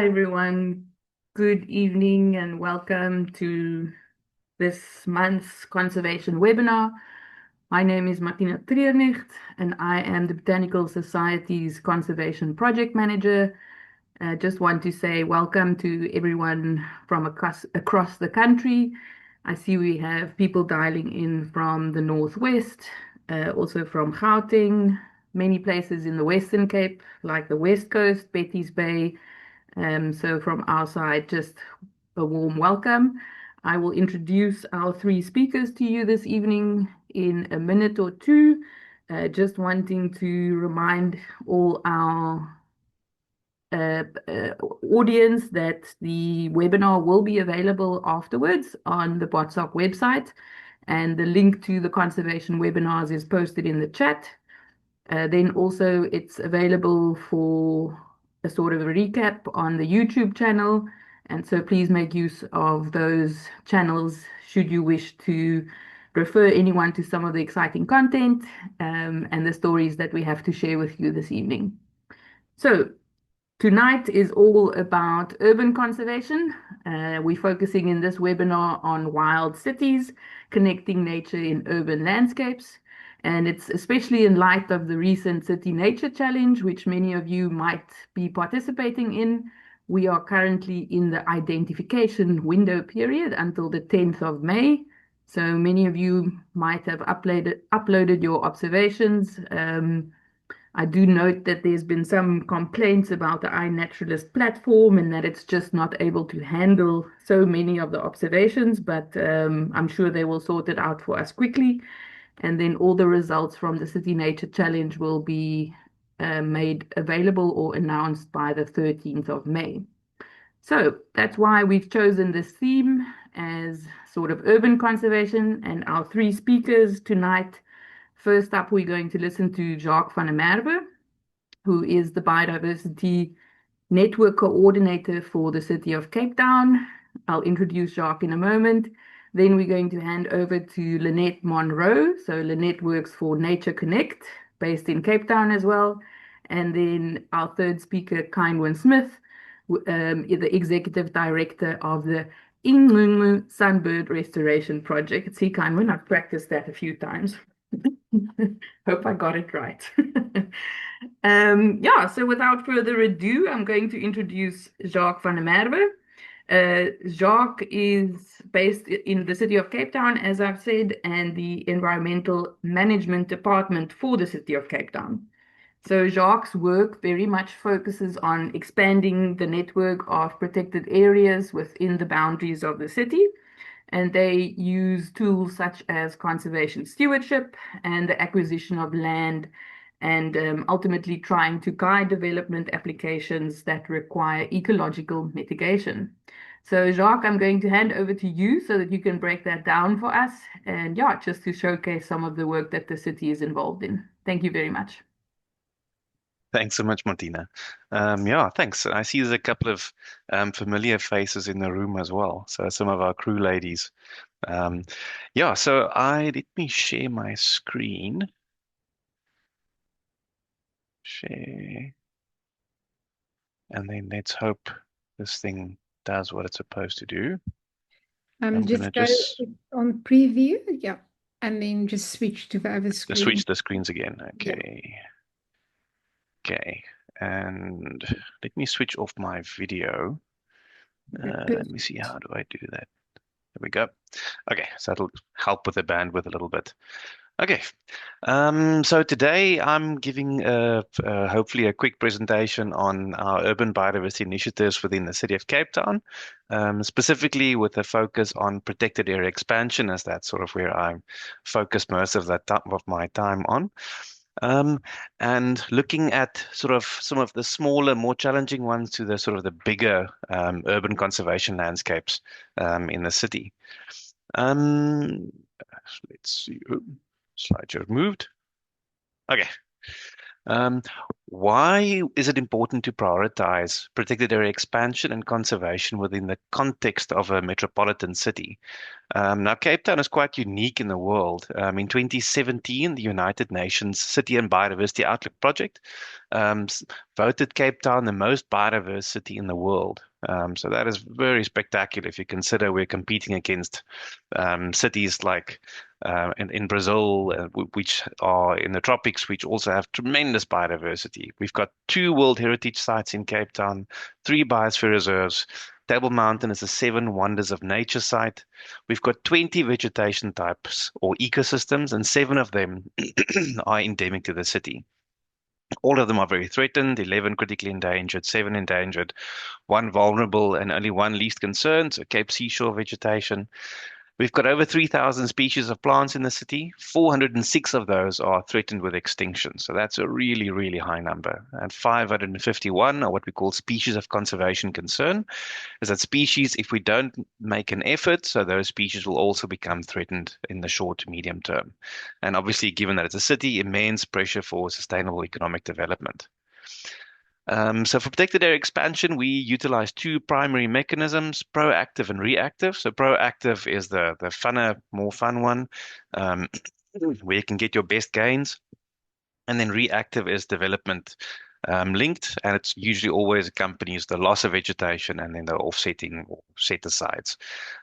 Hi, everyone. Good evening and welcome to this month's conservation webinar. My name is Martina Triernicht and I am the Botanical Society's Conservation Project Manager. I just want to say welcome to everyone from across the country. I see we have people dialing in from the Northwest, also from Gauteng, many places in the Western Cape, like the West Coast, Betty's Bay. So from our side, just a warm welcome. I will introduce our three speakers to you this evening in a minute or two. Just wanting to remind all our audience that the webinar will be available afterwards on the BOTSOC website, and the link to the conservation webinars is posted in the chat. Then also it's available for a sort of a recap on the YouTube channel. And so please make use of those channels should you wish to refer anyone to some of the exciting content and the stories that we have to share with you this evening. So tonight is all about urban conservation. We're focusing in this webinar on wild cities, connecting nature in urban landscapes. And it's especially in light of the recent City Nature Challenge, which many of you might be participating in. We are currently in the identification window period until the 10th of May. So many of you might have uploaded your observations. I do note that there's been some complaints about the iNaturalist platform and that it's just not able to handle so many of the observations, but I'm sure they will sort it out for us quickly. And then all the results from the City Nature Challenge will be made available or announced by the 13th of May. So that's why we've chosen this theme as sort of urban conservation, and our three speakers tonight. First up, we're going to listen to Jacques van der Merwe, who is the biodiversity network coordinator for the city of Cape Town. I'll introduce Jacques in a moment. Then we're going to hand over to Lynette Munroe. So Lynette works for NatureConnect, based in Cape Town as well. And then our third speaker, Ceinwen Smith, is the executive director of the Incungcu Sunbird Restoration Project. See, Ceinwen, I've practiced that a few times. Hope I got it right. Yeah, so without further ado, I'm going to introduce Jacques van der Merwe. Jacques is based in the city of Cape Town, as I've said, and the environmental management department for the city of Cape Town. So Jacques' work very much focuses on expanding the network of protected areas within the boundaries of the city. And they use tools such as conservation stewardship and the acquisition of land, and ultimately trying to guide development applications that require ecological mitigation. So Jacques, I'm going to hand over to you so that you can break that down for us, and yeah, just to showcase some of the work that the city is involved in. Thank you very much. Thanks so much, Martina. Yeah, thanks. I see there's a couple of familiar faces in the room as well. So some of our crew ladies. Yeah, so let me share my screen. Share. And then let's hope this thing does what it's supposed to do. Just go on preview, yeah, and then just switch to the other screen. Switch the screens again. Okay. Yeah. Okay, and let me switch off my video. Let me see, how do I do that? There we go. Okay, so that'll help with the bandwidth a little bit. Okay, so today I'm giving hopefully a quick presentation on our urban biodiversity initiatives within the city of Cape Town, specifically with a focus on protected area expansion, as that's sort of where I'm focused most of my time on. And looking at sort of some of the smaller, more challenging ones to the sort of the bigger urban conservation landscapes in the city. Let's see. Slideshow moved. Okay. Why is it important to prioritize protected area expansion and conservation within the context of a metropolitan city? Now, Cape Town is quite unique in the world. In 2017, the United Nations City and Biodiversity Outlook Project voted Cape Town the most biodiverse city in the world. So that is very spectacular if you consider we're competing against cities like in Brazil, which are in the tropics, which also have tremendous biodiversity. We've got 2 World Heritage Sites in Cape Town, 3 biosphere reserves. Table Mountain is a 7 Wonders of Nature site. We've got 20 vegetation types or ecosystems, and 7 of them are endemic to the city. All of them are very threatened, 11 critically endangered, 7 endangered, 1 vulnerable, and only 1 least concerned, so Cape Seashore vegetation. We've got over 3,000 species of plants in the city. 406 of those are threatened with extinction. So that's a really, really high number. And 551 are what we call species of conservation concern. Is that species, if we don't make an effort, so those species will also become threatened in the short to medium term. And obviously, given that it's a city, immense pressure for sustainable economic development. So for protected area expansion, we utilize 2 primary mechanisms, proactive and reactive. So proactive is the funner, more fun one, where you can get your best gains. And then reactive is development linked, and it's usually always accompanies the loss of vegetation and then the offsetting or set asides.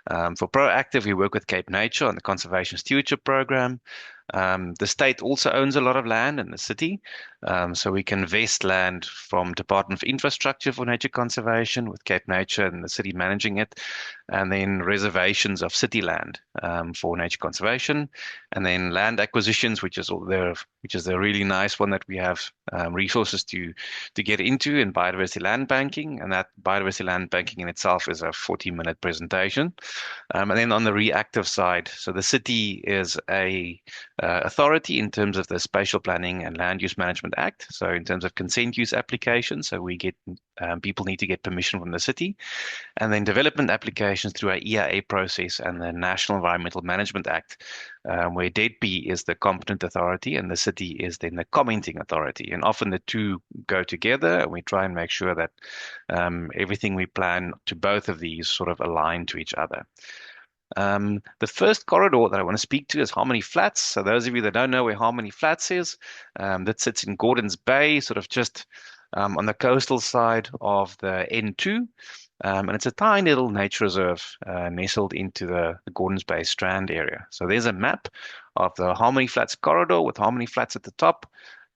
For proactive, we work with Cape Nature on the Conservation Stewardship Program. The state also owns a lot of land in the city, so we can vest land from Department of Infrastructure for nature conservation with Cape Nature and the city managing it, and then reservations of city land for nature conservation, and then land acquisitions, which is the really nice one that we have resources to get into in biodiversity land banking, and that biodiversity land banking in itself is a 40-minute presentation. And then on the reactive side, so the city is a authority in terms of the Spatial Planning and Land Use Management Act. So in terms of consent use applications, so we get people need to get permission from the city, and then development applications through our EIA process and the National Environmental Management Act, where DEDP is the competent authority and the city is then the commenting authority. And often the 2 go together, and we try and make sure that everything we plan to both of these sort of align to each other. The first corridor that I want to speak to is Harmony Flats. So those of you that don't know where Harmony Flats is, that sits in Gordons Bay, sort of just on the coastal side of the N2. And it's a tiny little nature reserve nestled into the Gordons Bay Strand area. So there's a map of the Harmony Flats corridor with Harmony Flats at the top.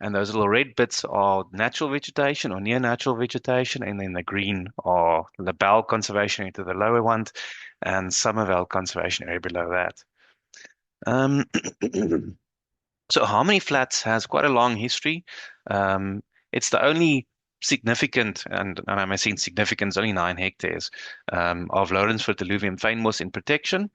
And those little red bits are natural vegetation or near natural vegetation. And then the green are Labelle Conservation Area to the lower ones and Somerville Conservation Area below that. So Harmony Flats has quite a long history. It's the only significant, and I may say significant, it's only 9 hectares of Lawrenceford alluvium fynbos in protection.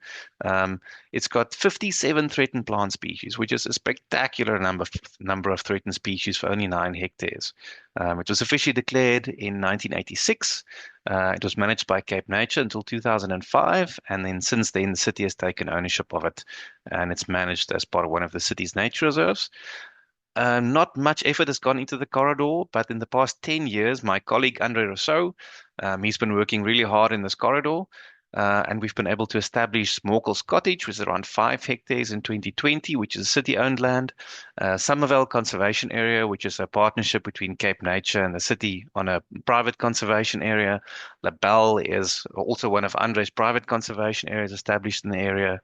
It's got 57 threatened plant species, which is a spectacular number of threatened species for only 9 hectares. It was officially declared in 1986. It was managed by Cape Nature until 2005, and then since then the city has taken ownership of it, and it's managed as part of one of the city's nature reserves. Not much effort has gone into the corridor, but in the past 10 years, my colleague Andre Rousseau, he's been working really hard in this corridor, and we've been able to establish Morkel's Cottage, which is around 5 hectares in 2020, which is city-owned land. Somerville Conservation Area, which is a partnership between Cape Nature and the city on a private conservation area. Labelle is also one of Andre's private conservation areas established in the area.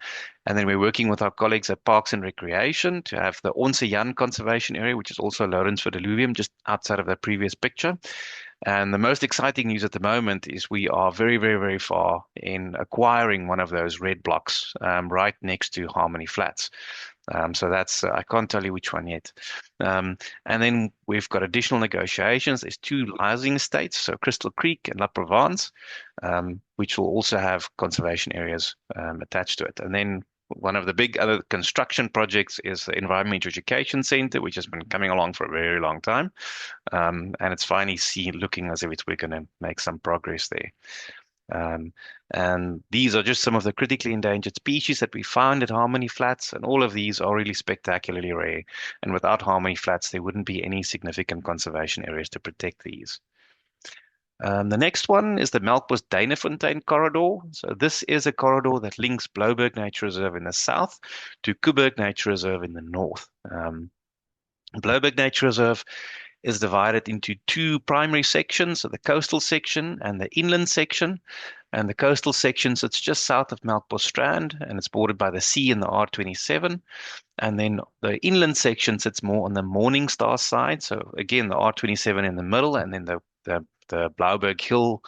And then we're working with our colleagues at Parks and Recreation to have the Onse Jan Conservation Area, which is also Lawrenceford alluvium, just outside of the previous picture. And the most exciting news at the moment is we are very, very, very far in acquiring one of those red blocks right next to Harmony Flats. So that's, I can't tell you which one yet. And then we've got additional negotiations. There's 2 housing estates, so Crystal Creek and La Provence, which will also have conservation areas attached to it. And then one of the big other construction projects is the Environmental Education Center, which has been coming along for a very long time. And it's finally looking as if we're going to make some progress there. And these are just some of the critically endangered species that we found at Harmony Flats, and all of these are really spectacularly rare. And without Harmony Flats, there wouldn't be any significant conservation areas to protect these. The next one is the Melkbos-Duinefontein corridor. So this is a corridor that links Blouberg Nature Reserve in the south to Kuberg Nature Reserve in the north. Blouberg Nature Reserve is divided into two primary sections, so the coastal section and the inland section. And the coastal section sits just south of Melkbos-Strand, and it's bordered by the sea and the R27. And then the inland section sits more on the Morningstar side. So again, the R27 in the middle, and then the Blouberg Hill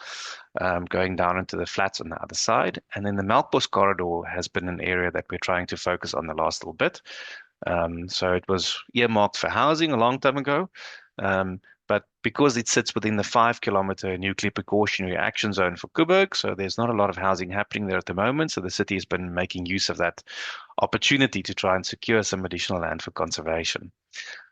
going down into the flats on the other side. And then the Melkbos corridor has been an area that we're trying to focus on the last little bit. So it was earmarked for housing a long time ago. But because it sits within the 5-kilometer nuclear precautionary action zone for Kuberg, so there's not a lot of housing happening there at the moment. So the city has been making use of that opportunity to try and secure some additional land for conservation.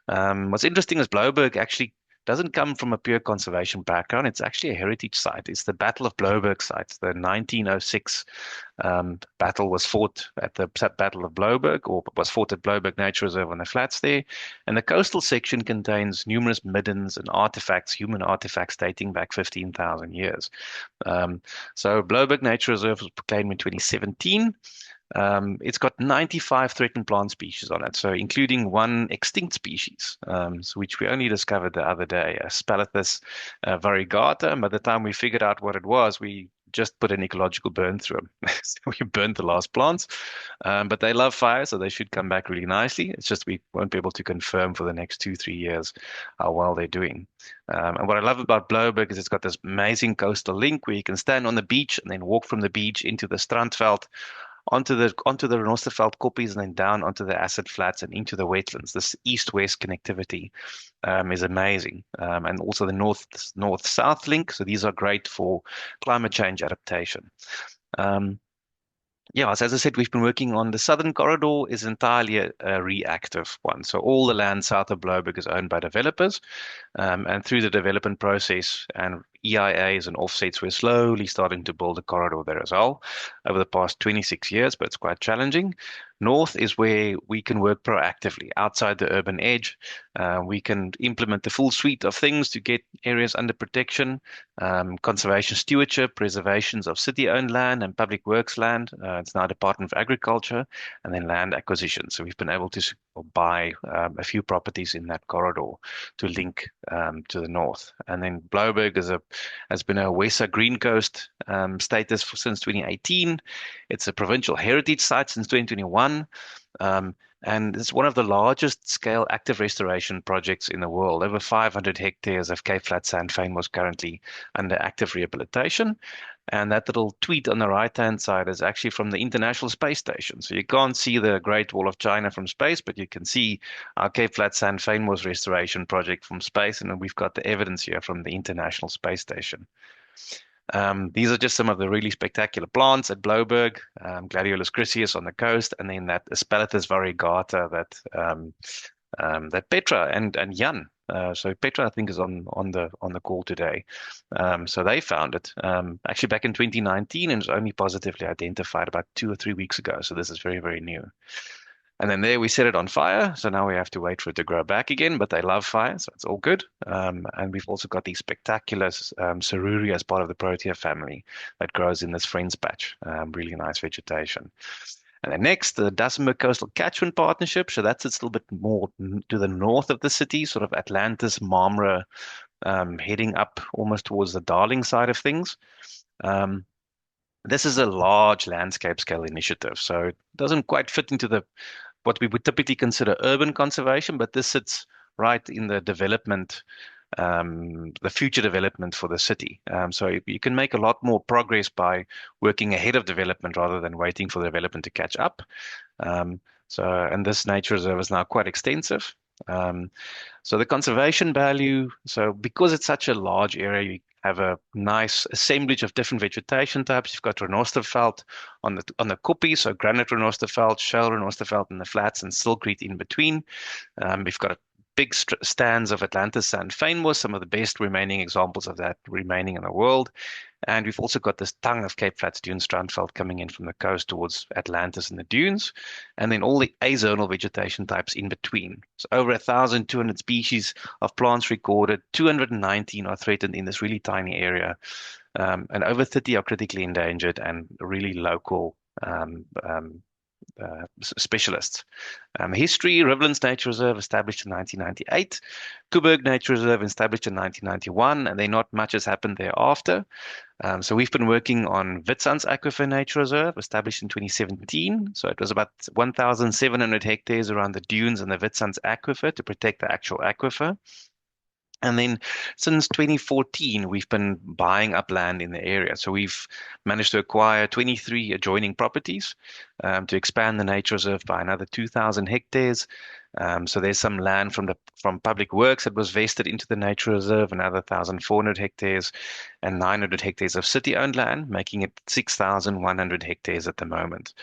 What's interesting is Blouberg actually doesn't come from a pure conservation background. It's actually a heritage site. It's the Battle of Blouberg site. The 1906 battle was fought at the Battle of Blouberg, or was fought at Blouberg Nature Reserve on the flats there. And the coastal section contains numerous middens and artifacts, human artifacts dating back 15,000 years. So Blouberg Nature Reserve was proclaimed in 2017. It's got 95 threatened plant species on it, so including one extinct species, which we only discovered the other day, Spalathus variegata. And by the time we figured out what it was, we just put an ecological burn through them. So we burned the last plants, but they love fire, so they should come back really nicely. It's just we won't be able to confirm for the next 2-3 years how well they're doing. And what I love about Blouberg is it's got this amazing coastal link where you can stand on the beach and then walk from the beach into the Strandveld, onto the Renosterveld koppies, and then down onto the acid flats and into the wetlands. This east-west connectivity is amazing. And also the north-south link. So these are great for climate change adaptation. Yeah, so as I said, we've been working on the southern corridor is entirely a reactive one. So all the land south of Blouberg is owned by developers. And through the development process and EIAs and offsets, we're slowly starting to build a corridor there as well over the past 26 years, but it's quite challenging. North is where we can work proactively outside the urban edge. We can implement the full suite of things to get areas under protection, conservation stewardship, preservations of city-owned land and public works land. It's now Department of Agriculture, and then land acquisition. So we've been able to buy a few properties in that corridor to link to the north. And then Blouberg has been a WESA Green Coast status since 2018. It's a provincial heritage site since 2021. And it's one of the largest scale active restoration projects in the world. Over 500 hectares of Cape Flat sand was currently under active rehabilitation. And that little tweet on the right-hand side is actually from the International Space Station. So you can't see the Great Wall of China from space, but you can see our Cape Flat sand restoration project from space. And we've got the evidence here from the International Space Station. These are just some of the really spectacular plants at Blouberg, Gladiolus chryseus on the coast, and then that Spalathus variegata that Petra and Jan. So Petra, I think, is on the call today. So they found it actually back in 2019, and it was only positively identified about 2 or 3 weeks ago. So this is very, very new. And then there we set it on fire. So now we have to wait for it to grow back again, but they love fire, so it's all good. And we've also got these spectacular Ceruria as part of the Protea family that grows in this Friends patch. Really nice vegetation. And then next, the Dussenberg Coastal Catchment Partnership. So that's a little bit more to the north of the city, sort of Atlantis, Marmara, heading up almost towards the Darling side of things. This is a large landscape scale initiative, so it doesn't quite fit into what we would typically consider urban conservation, but this sits right in the development, the future development for the city. So you can make a lot more progress by working ahead of development rather than waiting for the development to catch up. And this nature reserve is now quite extensive. So the conservation value, so because it's such a large area, you have a nice assemblage of different vegetation types. You've got Renosterveld on the koppies, so granite Renosterveld, shale Renosterveld in the flats, and silkreed in between. We've got a big stands of Atlantis sand fynbos, some of the best remaining examples of that remaining in the world. And we've also got this tongue of Cape Flats dune strandveld coming in from the coast towards Atlantis and the dunes, and then all the azonal vegetation types in between. So over 1,200 species of plants recorded, 219 are threatened in this really tiny area, and over 30 are critically endangered and really local specialists. History, Riverlands Nature Reserve established in 1998, Koeberg Nature Reserve established in 1991, and then not much has happened thereafter. So we've been working on Witsands Aquifer Nature Reserve, established in 2017. So it was about 1,700 hectares around the dunes and the Witsands Aquifer to protect the actual aquifer. And then since 2014, we've been buying up land in the area. So we've managed to acquire 23 adjoining properties to expand the nature reserve by another 2,000 hectares. So there's some land from Public Works that was vested into the nature reserve, another 1,400 hectares and 900 hectares of city-owned land, making it 6,100 hectares at the moment.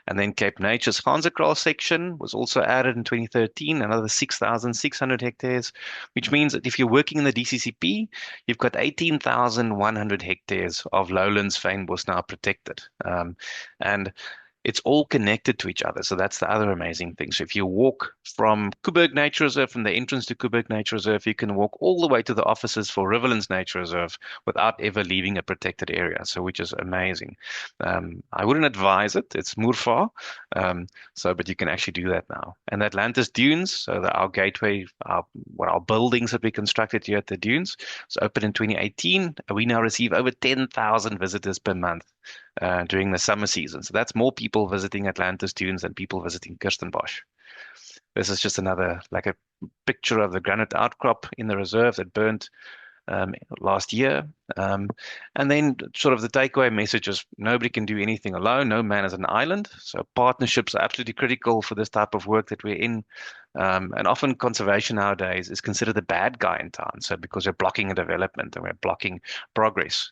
And then Cape Nature's Hansekral section was also added in 2013, another 6,600 hectares, which means that if you're working in the DCCP, you've got 18,100 hectares of lowlands fynbos now protected. And it's all connected to each other. So that's the other amazing thing. So if you walk from Koeberg Nature Reserve, from the entrance to Koeberg Nature Reserve, you can walk all the way to the offices for Riverlands Nature Reserve without ever leaving a protected area. So which is amazing. I wouldn't advise it. It's more far. But you can actually do that now. And the Atlantis Dunes, so our gateway, our buildings that we constructed here at the dunes, was opened in 2018. We now receive over 10,000 visitors per month during the summer season. So that's more people visiting Atlantis Dunes than people visiting Kirstenbosch. This is just another, like a picture of the granite outcrop in the reserve that burnt last year. And then sort of the takeaway message is nobody can do anything alone. No man is an island. So partnerships are absolutely critical for this type of work that we're in. And often conservation nowadays is considered the bad guy in town. So because we're blocking a development and we're blocking progress.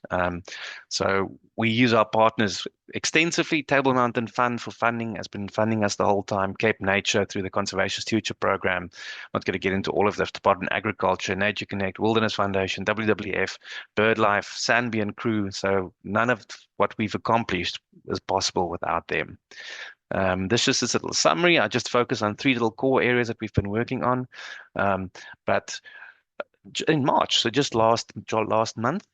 So we use our partners extensively. Table Mountain Fund for funding has been funding us the whole time. Cape Nature through the Conservation Stewardship Program. I'm not going to get into all of the Department of Agriculture, NatureConnect, Wilderness Foundation, WWF, BirdLife, Sanbian Crew. So none of what we've accomplished is possible without them. This is just a little summary. I just focus on 3 little core areas that we've been working on. But in March, so just last month,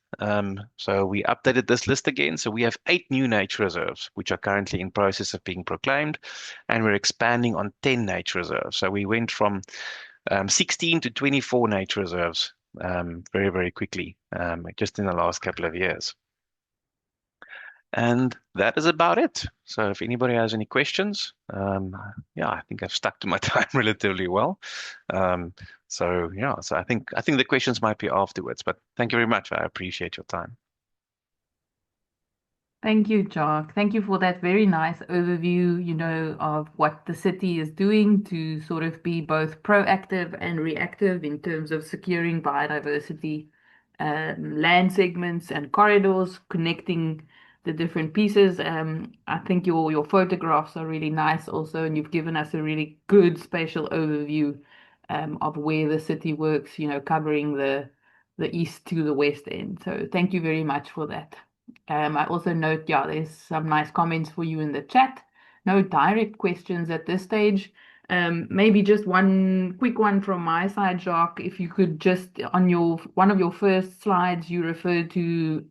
so we updated this list again. So we have 8 new nature reserves, which are currently in process of being proclaimed, and we're expanding on 10 nature reserves. So we went from 16 to 24 nature reserves very, very quickly, just in the last couple of years. And that is about it. So if anybody has any questions, yeah, I think I've stuck to my time relatively well. So I think the questions might be afterwards, but thank you very much. I appreciate your time. Thank you, Jacques. Thank you for that very nice overview, of what the city is doing to sort of be both proactive and reactive in terms of securing biodiversity, land segments and corridors, connecting the different pieces. I think your photographs are really nice also, and you've given us a really good spatial overview of where the city works, covering the east to the west end. So thank you very much for that. I also note, there's some nice comments for you in the chat. No direct questions at this stage. Maybe just one quick one from my side, Jacques. If you could just, on one of your first slides, you referred to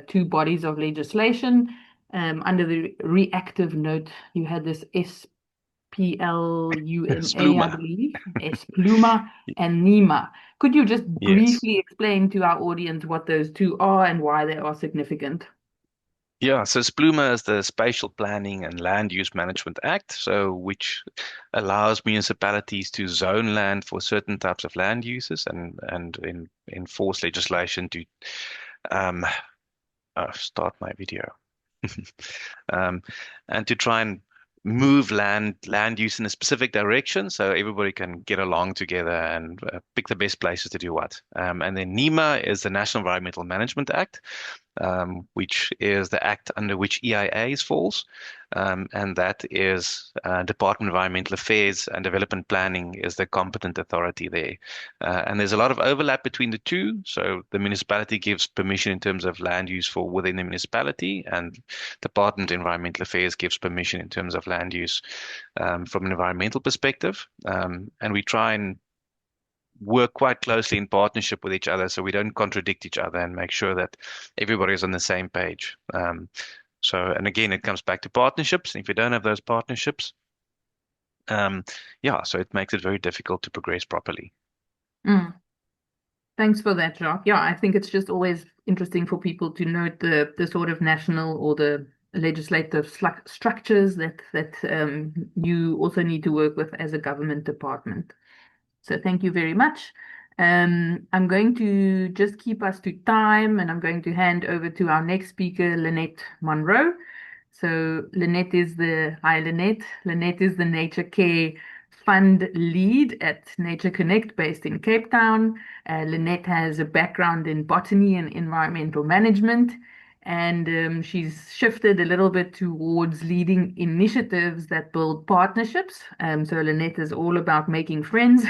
2 bodies of legislation. Under the reactive note, you had this SPLUMA, I believe, SPLUMA and NEMA. Could you just briefly explain to our audience what those 2 are and why they are significant? Yeah, so SPLUMA is the Spatial Planning and Land Use Management Act, so which allows municipalities to zone land for certain types of land uses and enforce legislation to start my video and to try and move land use in a specific direction so everybody can get along together and pick the best places to do what. And then NEMA is the National Environmental Management Act, which is the act under which EIAs falls, and that is Department of Environmental Affairs and Development Planning is the competent authority there. And there's a lot of overlap between the two. So the municipality gives permission in terms of land use for within the municipality, and Department of Environmental Affairs gives permission in terms of land use from an environmental perspective. And we try and work quite closely in partnership with each other so we don't contradict each other and make sure that everybody is on the same page. And again, it comes back to partnerships. If you don't have those partnerships, so it makes it very difficult to progress properly. Thanks for that, Jacques. Yeah, I think it's just always interesting for people to note the sort of national or the legislative structures that you also need to work with as a government department. So thank you very much. I'm going to just keep us to time, and I'm going to hand over to our next speaker, Lynette Munroe. So Lynette is hi Lynette. Lynette is the Nature Care Fund lead at NatureConnect based in Cape Town. Lynette has a background in botany and environmental management, and she's shifted a little bit towards leading initiatives that build partnerships. So Lynette is all about making friends,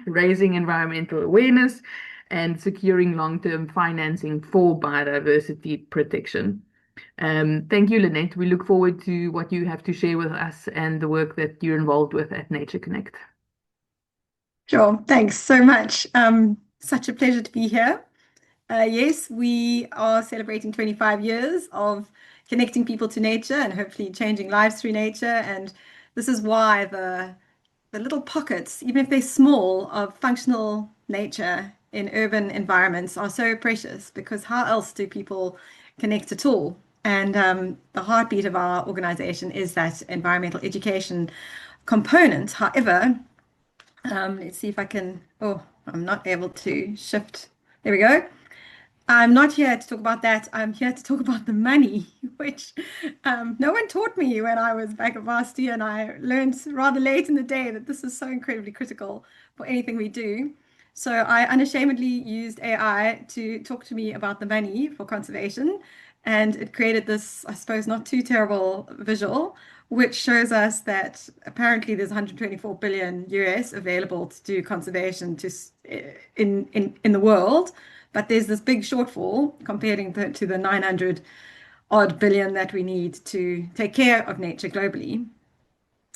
raising environmental awareness, and securing long-term financing for biodiversity protection. Thank you, Lynette. We look forward to what you have to share with us and the work that you're involved with at NatureConnect. Sure. Thanks so much. Such a pleasure to be here. Yes, we are celebrating 25 years of connecting people to nature and hopefully changing lives through nature. And this is why the little pockets, even if they're small, of functional nature in urban environments are so precious, because how else do people connect at all? And the heartbeat of our organization is that environmental education component. However, let's see if I can, I'm not able to shift. There we go. I'm not here to talk about that. I'm here to talk about the money, which no one taught me when I was back at varsity, and I learned rather late in the day that this is so incredibly critical for anything we do. So I unashamedly used AI to talk to me about the money for conservation, and it created this, I suppose, not too terrible visual, which shows us that apparently there's 124 billion US available to do conservation in the world. But there's this big shortfall comparing to the 900 odd billion that we need to take care of nature globally.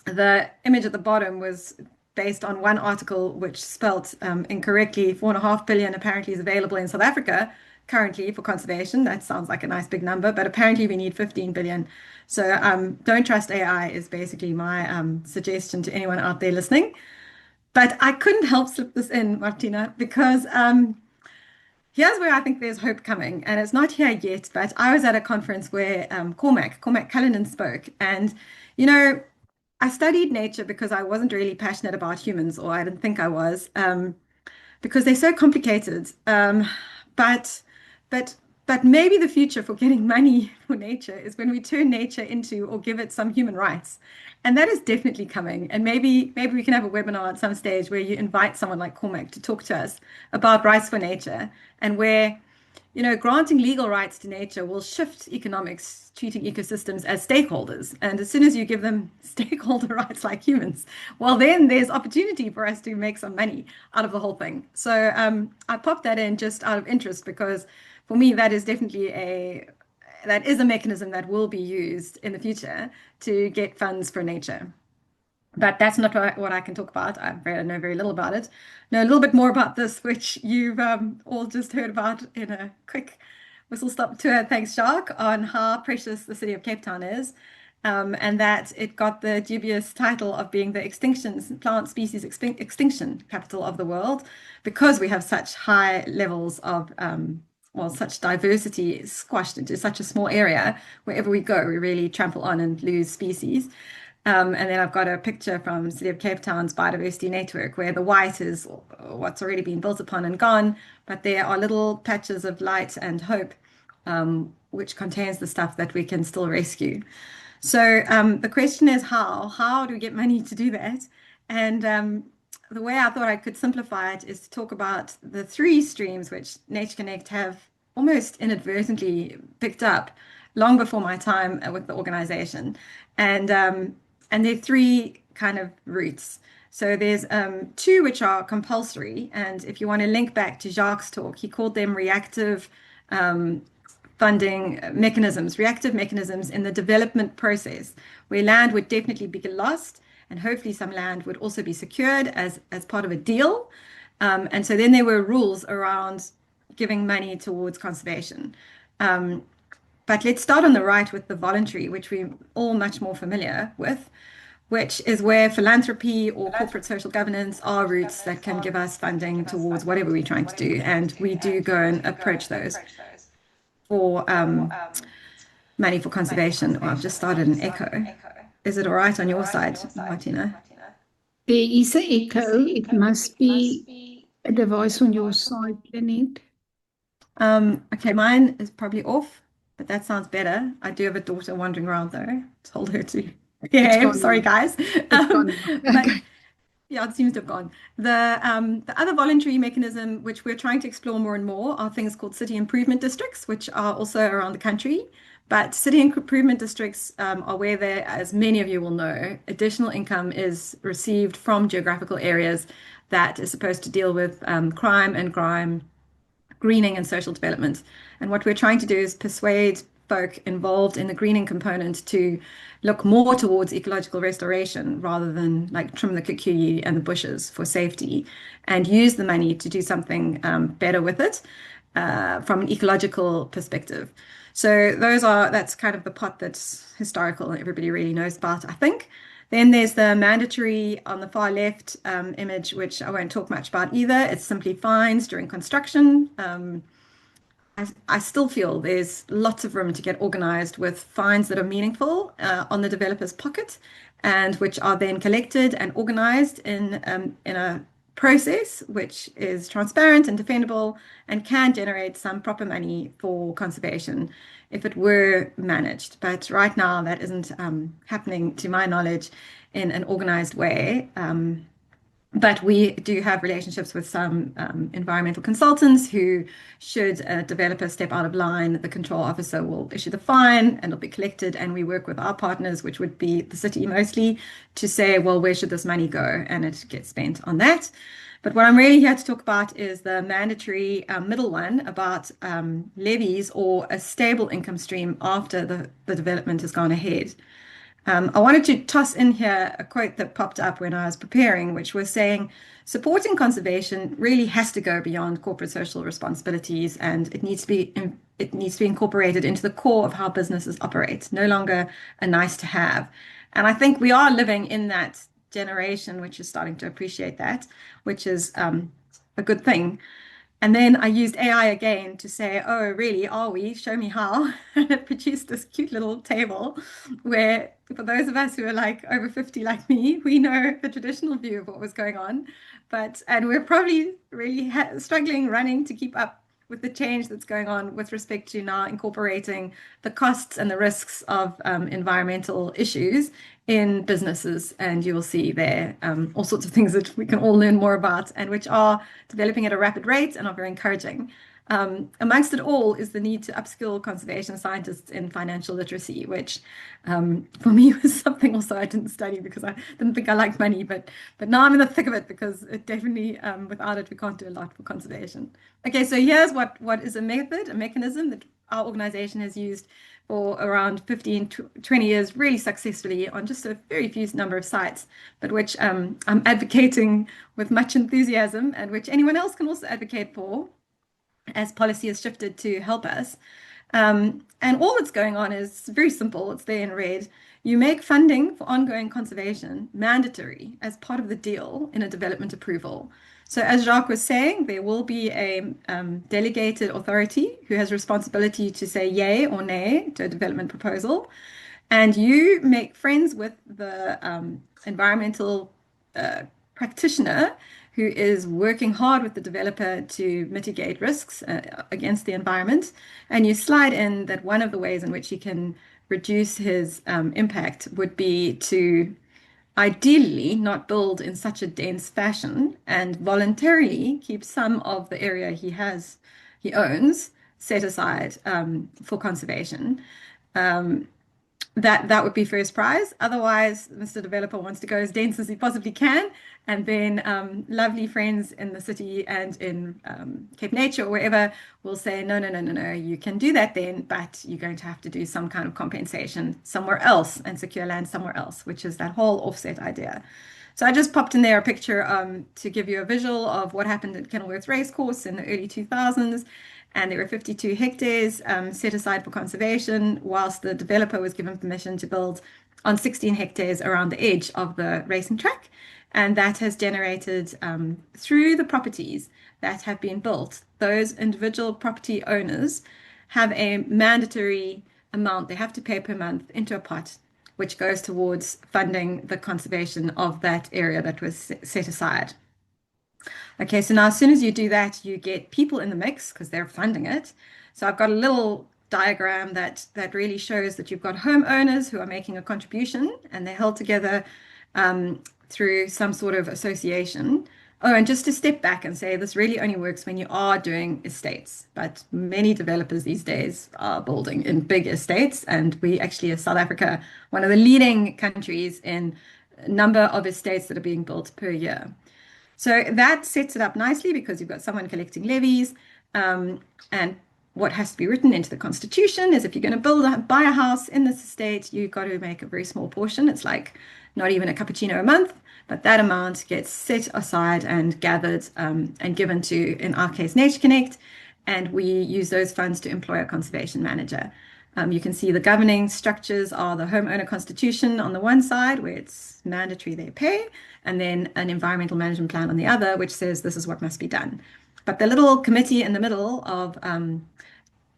The image at the bottom was based on one article which spelt incorrectly. 4.5 billion apparently is available in South Africa currently for conservation. That sounds like a nice big number, but apparently we need 15 billion. So don't trust AI is basically my suggestion to anyone out there listening. But I couldn't help slip this in, Martina, because here's where I think there's hope coming, and it's not here yet, but I was at a conference where Cormac Cullinan spoke, and I studied nature because I wasn't really passionate about humans, or I didn't think I was, because they're so complicated. But maybe the future for getting money for nature is when we turn nature into, or give it some human rights. And that is definitely coming. And maybe we can have a webinar at some stage where you invite someone like Cormac to talk to us about rights for nature, and where, granting legal rights to nature will shift economics, treating ecosystems as stakeholders. And as soon as you give them stakeholder rights like humans, well, then there's opportunity for us to make some money out of the whole thing. So I popped that in just out of interest, because for me, that is definitely a mechanism that will be used in the future to get funds for nature. But that's not what I can talk about. I know very little about it. Know a little bit more about this, which you've all just heard about in a quick whistle-stop tour, thanks Jacques, on how precious the city of Cape Town is, and that it got the dubious title of being the plant species extinction capital of the world, because we have such high levels of such diversity squashed into such a small area. Wherever we go, we really trample on and lose species. And then I've got a picture from City of Cape Town's biodiversity network, where the white is what's already been built upon and gone, but there are little patches of light and hope, which contains the stuff that we can still rescue. So the question is how do we get money to do that? And the way I thought I could simplify it is to talk about the three streams which NatureConnect have almost inadvertently picked up long before my time with the organization. And there are three kind of routes. So there's two which are compulsory. And if you want to link back to Jacques' talk, he called them reactive funding mechanisms, reactive mechanisms in the development process, where land would definitely be lost, and hopefully some land would also be secured as part of a deal. And so then there were rules around giving money towards conservation. But let's start on the right with the voluntary, which we're all much more familiar with, which is where philanthropy or corporate social governance are routes that can give us funding towards whatever we're trying to do. And we do go and approach those for money for conservation. Oh, I've just started an echo. Is it all right on your side, Martina? There is an echo. It must be a device on your side, Lynette. Okay, mine is probably off, but that sounds better. I do have a daughter wandering around though. Told her to behave. Sorry, guys. But yeah, it seems to have gone. The other voluntary mechanism, which we're trying to explore more and more, are things called city improvement districts, which are also around the country. But city improvement districts are where there, as many of you will know, additional income is received from geographical areas that is supposed to deal with crime, greening and social development. And what we're trying to do is persuade folk involved in the greening component to look more towards ecological restoration rather than like trim the kikuyu and the bushes for safety, and use the money to do something better with it from an ecological perspective. So that's kind of the pot that's historical and everybody really knows about, I think. Then there's the mandatory on the far left image, which I won't talk much about either. It's simply fines during construction. I still feel there's lots of room to get organized with fines that are meaningful on the developer's pocket, and which are then collected and organized in a process which is transparent and defendable and can generate some proper money for conservation if it were managed. But right now that isn't happening to my knowledge in an organized way. But we do have relationships with some environmental consultants who, should a developer step out of line, the control officer will issue the fine and it'll be collected. And we work with our partners, which would be the city mostly, to say, well, where should this money go? And it gets spent on that. But what I'm really here to talk about is the mandatory middle one about levies or a stable income stream after the development has gone ahead. I wanted to toss in here a quote that popped up when I was preparing, which was saying, supporting conservation really has to go beyond corporate social responsibilities, and it needs to be incorporated into the core of how businesses operate, no longer a nice to have. And I think we are living in that generation, which is starting to appreciate that, which is a good thing. And then I used AI again to say, oh, really, are we? Show me how. And it produced this cute little table where, for those of us who are like over 50 like me, we know the traditional view of what was going on. And we're probably really struggling running to keep up with the change that's going on with respect to now incorporating the costs and the risks of environmental issues in businesses. And you will see there all sorts of things that we can all learn more about, and which are developing at a rapid rate and are very encouraging. Amongst it all is the need to upskill conservation scientists in financial literacy, which for me was something also I didn't study because I didn't think I liked money, but now I'm in the thick of it because it definitely, without it, we can't do a lot for conservation. Okay, so here's what is a mechanism that our organization has used for around 15, 20 years, really successfully on just a very few number of sites, but which I'm advocating with much enthusiasm, and which anyone else can also advocate for as policy has shifted to help us. And all that's going on is very simple. It's there in red. You make funding for ongoing conservation mandatory as part of the deal in a development approval. So as Jacques was saying, there will be a delegated authority who has responsibility to say yay or nay to a development proposal. And you make friends with the environmental practitioner who is working hard with the developer to mitigate risks against the environment. And you slide in that one of the ways in which he can reduce his impact would be to ideally not build in such a dense fashion and voluntarily keep some of the area he owns set aside for conservation. That would be first prize. Otherwise, Mr. Developer wants to go as dense as he possibly can, and then lovely friends in the city and in Cape Nature or wherever will say, no, you can do that then, but you're going to have to do some kind of compensation somewhere else and secure land somewhere else, which is that whole offset idea. So I just popped in there a picture to give you a visual of what happened at Kenilworth Racecourse in the early 2000s. And there were 52 hectares set aside for conservation, whilst the developer was given permission to build on 16 hectares around the edge of the racing track. And that has generated, through the properties that have been built, those individual property owners have a mandatory amount they have to pay per month into a pot, which goes towards funding the conservation of that area that was set aside. Okay, so now as soon as you do that, you get people in the mix because they're funding it. So I've got a little diagram that really shows that you've got homeowners who are making a contribution, and they're held together through some sort of association. Oh, and just to step back and say this really only works when you are doing estates, but many developers these days are building in big estates, and we actually, as South Africa, one of the leading countries in number of estates that are being built per year. So that sets it up nicely because you've got someone collecting levies, and what has to be written into the constitution is if you're going to buy a house in this estate, you've got to make a very small portion. It's like not even a cappuccino a month, but that amount gets set aside and gathered and given to, in our case, NatureConnect, and we use those funds to employ a conservation manager. You can see the governing structures are the homeowner constitution on the one side, where it's mandatory they pay, and then an environmental management plan on the other, which says this is what must be done. But the little committee in the middle of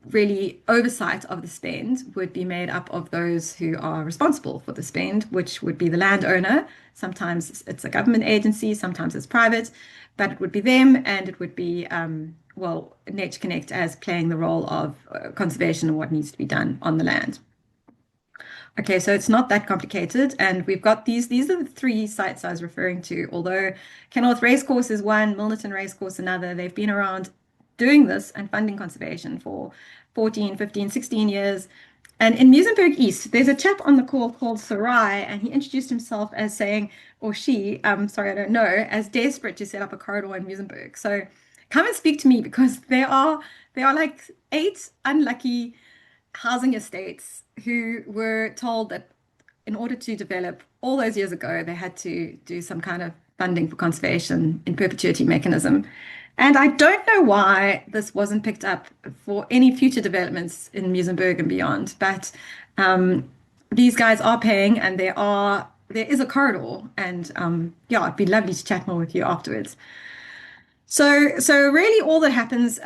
really oversight of the spend would be made up of those who are responsible for the spend, which would be the landowner. Sometimes it's a government agency, sometimes it's private, but it would be them, and it would be well, NatureConnect as playing the role of conservation and what needs to be done on the land. Okay, so it's not that complicated, and we've got these are the three sites I was referring to. Although Kenilworth Racecourse is one, Milnerton Racecourse another, they've been around doing this and funding conservation for 14, 15, 16 years. And in Muizenberg East, there's a chap on the call called Sarai, and he introduced himself as saying, or she, sorry, I don't know, as desperate to set up a corridor in Muizenberg. So come and speak to me, because there are like 8 unlucky housing estates who were told that in order to develop all those years ago, they had to do some kind of funding for conservation in perpetuity mechanism. And I don't know why this wasn't picked up for any future developments in Muizenberg and beyond, but these guys are paying, and there is a corridor, and yeah, it'd be lovely to chat more with you afterwards. So really all that happens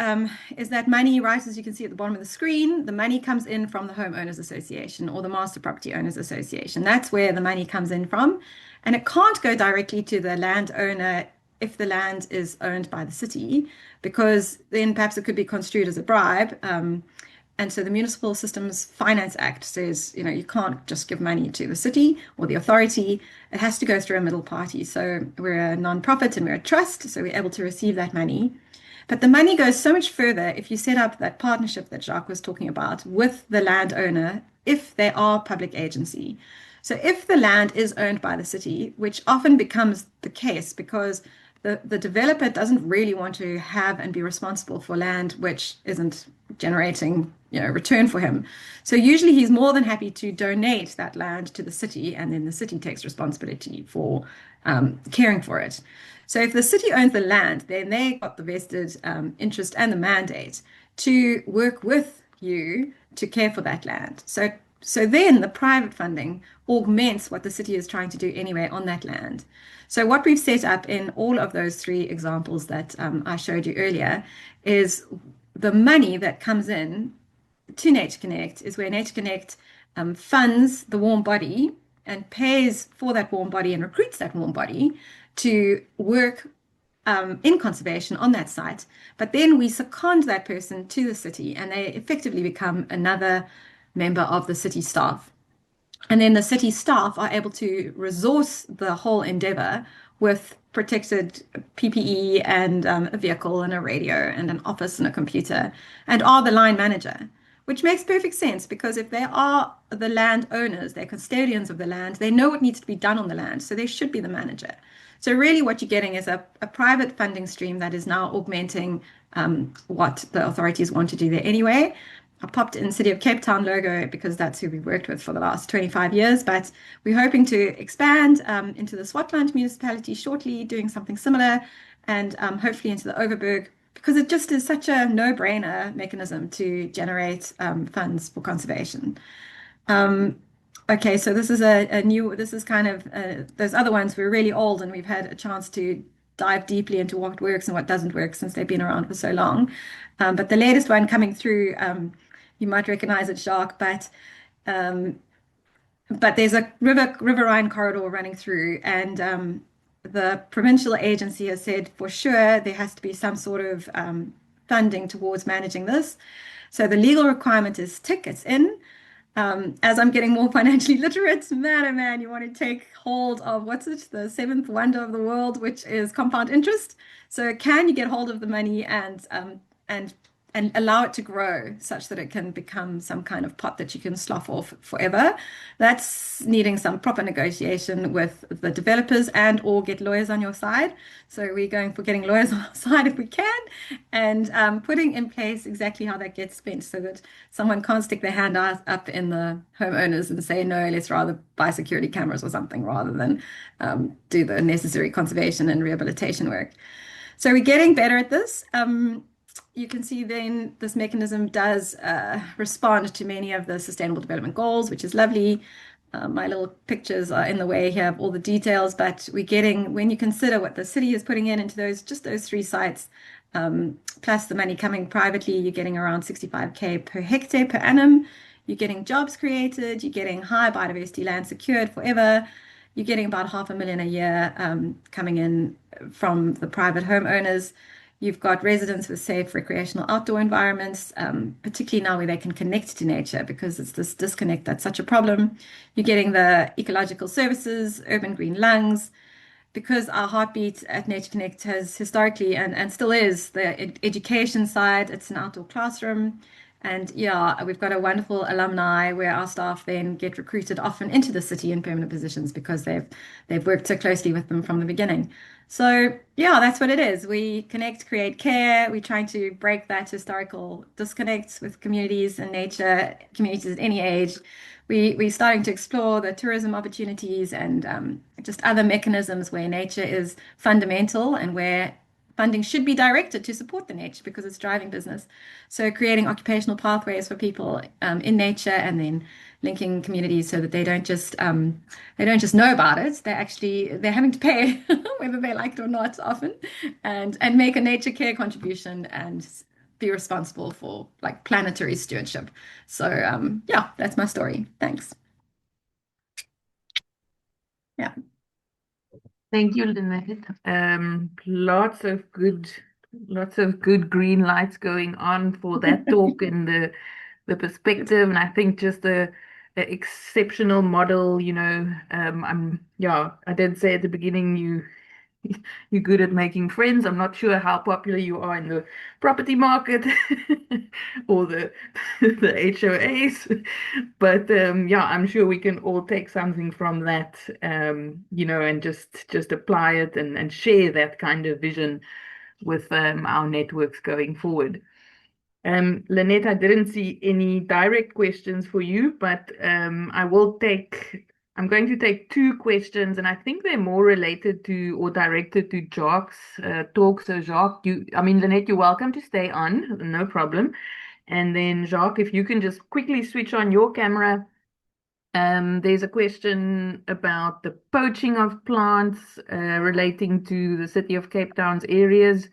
is that money, right, as you can see at the bottom of the screen, the money comes in from the Homeowners Association or the Master Property Owners Association. That's where the money comes in from. And it can't go directly to the landowner if the land is owned by the city, because then perhaps it could be construed as a bribe. And so the Municipal Systems Finance Act says, you can't just give money to the city or the authority. It has to go through a middle party. So we're a non-profit and we're a trust, so we're able to receive that money. But the money goes so much further if you set up that partnership that Jacques was talking about with the landowner, if they are public agency. So if the land is owned by the city, which often becomes the case because the developer doesn't really want to have and be responsible for land which isn't generating return for him. So usually he's more than happy to donate that land to the city, and then the city takes responsibility for caring for it. So if the city owns the land, then they got the vested interest and the mandate to work with you to care for that land. So then the private funding augments what the city is trying to do anyway on that land. So what we've set up in all of those 3 examples that I showed you earlier is the money that comes in to NatureConnect is where NatureConnect funds the warm body and pays for that warm body and recruits that warm body to work in conservation on that site. But then we second that person to the city, and they effectively become another member of the city staff. And then the city staff are able to resource the whole endeavor with protected PPE and a vehicle and a radio and an office and a computer, and are the line manager, which makes perfect sense because if they are the land owners, they're custodians of the land, they know what needs to be done on the land, so they should be the manager. So really what you're getting is a private funding stream that is now augmenting what the authorities want to do there anyway. I popped in City of Cape Town logo because that's who we've worked with for the last 25 years, but we're hoping to expand into the Swartland municipality shortly, doing something similar, and hopefully into the Overberg, because it just is such a no-brainer mechanism to generate funds for conservation. Okay, so this is this is kind of, those other ones were really old and we've had a chance to dive deeply into what works and what doesn't work since they've been around for so long. But the latest one coming through, you might recognize it, Jacques, but there's a riverine corridor running through, and the provincial agency has said for sure there has to be some sort of funding towards managing this. So the legal requirement is tick, it's in. As I'm getting more financially literate, man, oh man, you want to take hold of what's it, the seventh wonder of the world, which is compound interest. So can you get hold of the money and allow it to grow such that it can become some kind of pot that you can slough off forever? That's needing some proper negotiation with the developers and or get lawyers on your side. So we're going for getting lawyers on our side if we can, and putting in place exactly how that gets spent so that someone can't stick their hand up in the homeowners and say, no, let's rather buy security cameras or something rather than do the necessary conservation and rehabilitation work. So we're getting better at this. You can see then this mechanism does respond to many of the Sustainable Development Goals, which is lovely. My little pictures are in the way here of all the details, but we're getting, when you consider what the city is putting into just those 3 sites, plus the money coming privately, you're getting around 65K per hectare per annum. You're getting jobs created, you're getting high biodiversity land secured forever. You're getting about $500,000 a year coming in from the private homeowners. You've got residents with safe recreational outdoor environments, particularly now where they can connect to nature because it's this disconnect that's such a problem. You're getting the ecological services, urban green lungs, because our heartbeat at NatureConnect has historically and still is the education side. It's an outdoor classroom. And yeah, we've got a wonderful alumni where our staff then get recruited often into the city in permanent positions because they've worked so closely with them from the beginning. So yeah, that's what it is. We connect, create, care. We're trying to break that historical disconnect with communities and nature, communities at any age. We're starting to explore the tourism opportunities and just other mechanisms where nature is fundamental and where funding should be directed to support the nature because it's driving business. So creating occupational pathways for people in nature and then linking communities so that they don't just know about it. They're having to pay whether they like it or not often, and make a nature care contribution and be responsible for like planetary stewardship. So yeah, that's my story. Thanks. Yeah. Thank you, Lynette. Lots of good green lights going on for that talk and the perspective, and I think just the exceptional model. I did say at the beginning you're good at making friends. I'm not sure how popular you are in the property market or the HOAs, but I'm sure we can all take something from that, and just apply it and share that kind of vision with our networks going forward. Lynette, I didn't see any direct questions for you, but I'm going to take 2 questions, and I think they're more related to or directed to Jacques' talk. So Jacques, Lynette, you're welcome to stay on, no problem. And then Jacques, if you can just quickly switch on your camera. There's a question about the poaching of plants relating to the City of Cape Town's areas.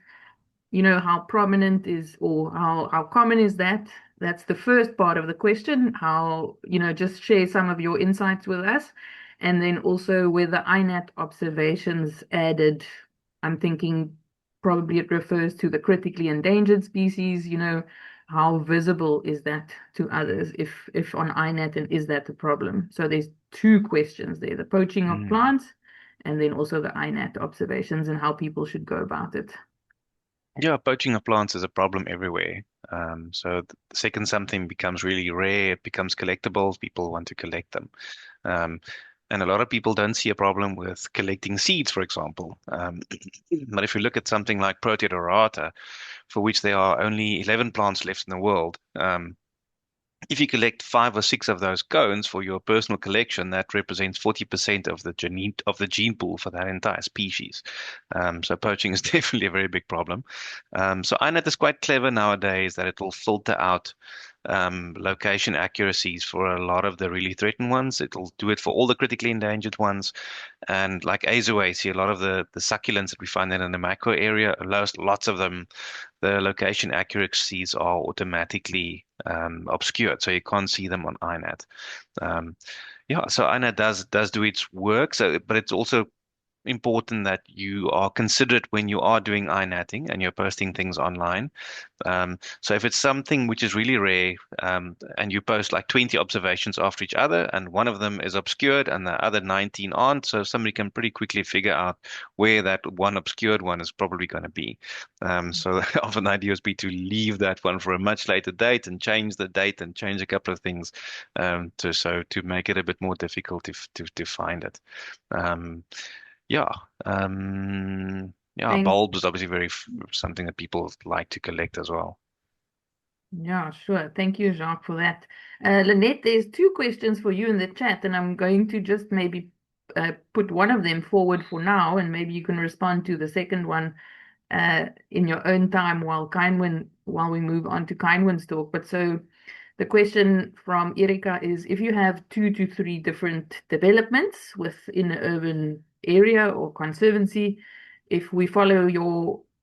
How prominent is or how common is that? That's the first part of the question. How, just share some of your insights with us. And then also with the INAT observations added, I'm thinking probably it refers to the critically endangered species, how visible is that to others if on iNat, and is that a problem? So there's two questions there, the poaching of plants and then also the iNat observations and how people should go about it. Yeah, poaching of plants is a problem everywhere. So the second something becomes really rare, it becomes collectible, people want to collect them. And a lot of people don't see a problem with collecting seeds, for example. But if you look at something like Protea dorata, for which there are only 11 plants left in the world, if you collect 5 or 6 of those cones for your personal collection, that represents 40% of the gene pool for that entire species. So poaching is definitely a very big problem. So iNat is quite clever nowadays that it will filter out location accuracies for a lot of the really threatened ones. It'll do it for all the critically endangered ones. And like Azoaceae, a lot of the succulents that we find in the macro area, lots of them, the location accuracies are automatically obscured, so you can't see them on iNat. Yeah, so iNat does do its work. So, but it's also important that you are considerate when you are doing iNatting and you're posting things online. So if it's something which is really rare, and you post like 20 observations after each other, and one of them is obscured and the other 19 aren't, so somebody can pretty quickly figure out where that one obscured one is probably going to be. So often the idea would be to leave that one for a much later date and change the date and change a couple of things, to make it a bit more difficult to find it. Yeah. Yeah, bulbs is obviously very something that people like to collect as well. Yeah, sure. Thank you, Jacques, for that. Lynette, there's two questions for you in the chat, and I'm going to just maybe put one of them forward for now, and maybe you can respond to the second one in your own time while we move on to Ceinwen's talk. But so the question from Erika is, if you have 2 to 3 different developments within an urban area or conservancy, if we follow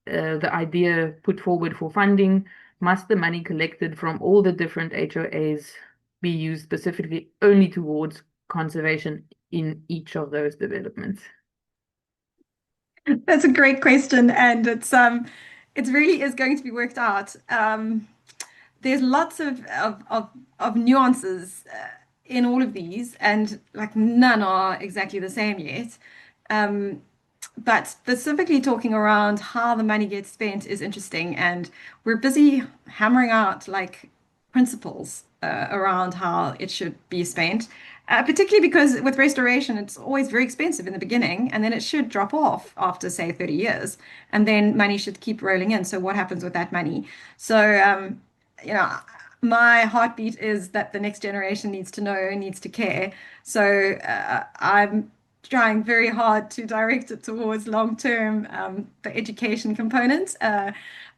the idea put forward for funding, must the money collected from all the different HOAs be used specifically only towards conservation in each of those developments? That's a great question, and it really is going to be worked out. There's lots of nuances in all of these, and like none are exactly the same yet. But specifically talking around how the money gets spent is interesting, and we're busy hammering out like principles around how it should be spent, particularly because with restoration, it's always very expensive in the beginning, and then it should drop off after, say, 30 years, and then money should keep rolling in. So what happens with that money? So, my heartbeat is that the next generation needs to know, needs to care. So I'm trying very hard to direct it towards long-term the education component.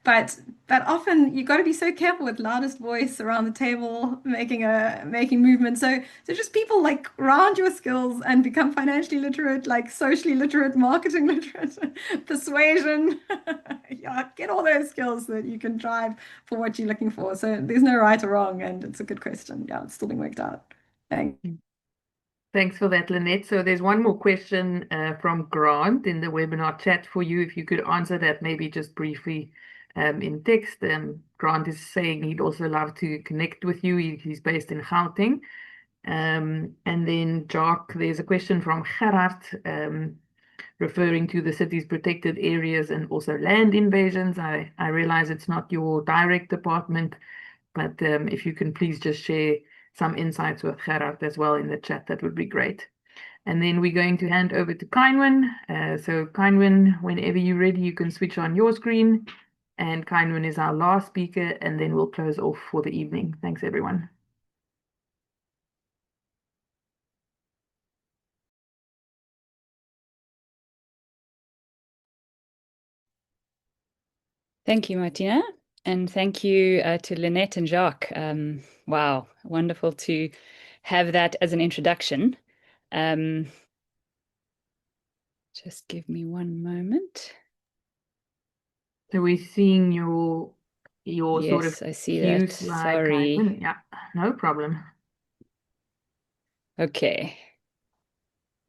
But often you've got to be so careful with loudest voice around the table, making movement. So just people like round your skills and become financially literate, like socially literate, marketing literate, persuasion. Yeah, get all those skills so that you can drive for what you're looking for. So there's no right or wrong, and it's a good question. Yeah, it's still being worked out. Thanks. Thanks for that, Lynette. So there's one more question from Grant in the webinar chat for you. If you could answer that maybe just briefly in text. Grant is saying he'd also love to connect with you. He's based in Gauteng. And then Jacques, there's a question from Gerard referring to the city's protected areas and also land invasions. I realize it's not your direct department, but if you can please just share some insights with Gerard as well in the chat, that would be great. And then we're going to hand over to Ceinwen. So Ceinwen, whenever you're ready, you can switch on your screen. And Ceinwen is our last speaker, and then we'll close off for the evening. Thanks, everyone. Thank you, Martina. And thank you to Lynette and Jacques. Wow, wonderful to have that as an introduction. Just give me one moment. So we're seeing your yes, sort of I see that. Sorry. Yeah, no problem. Okay.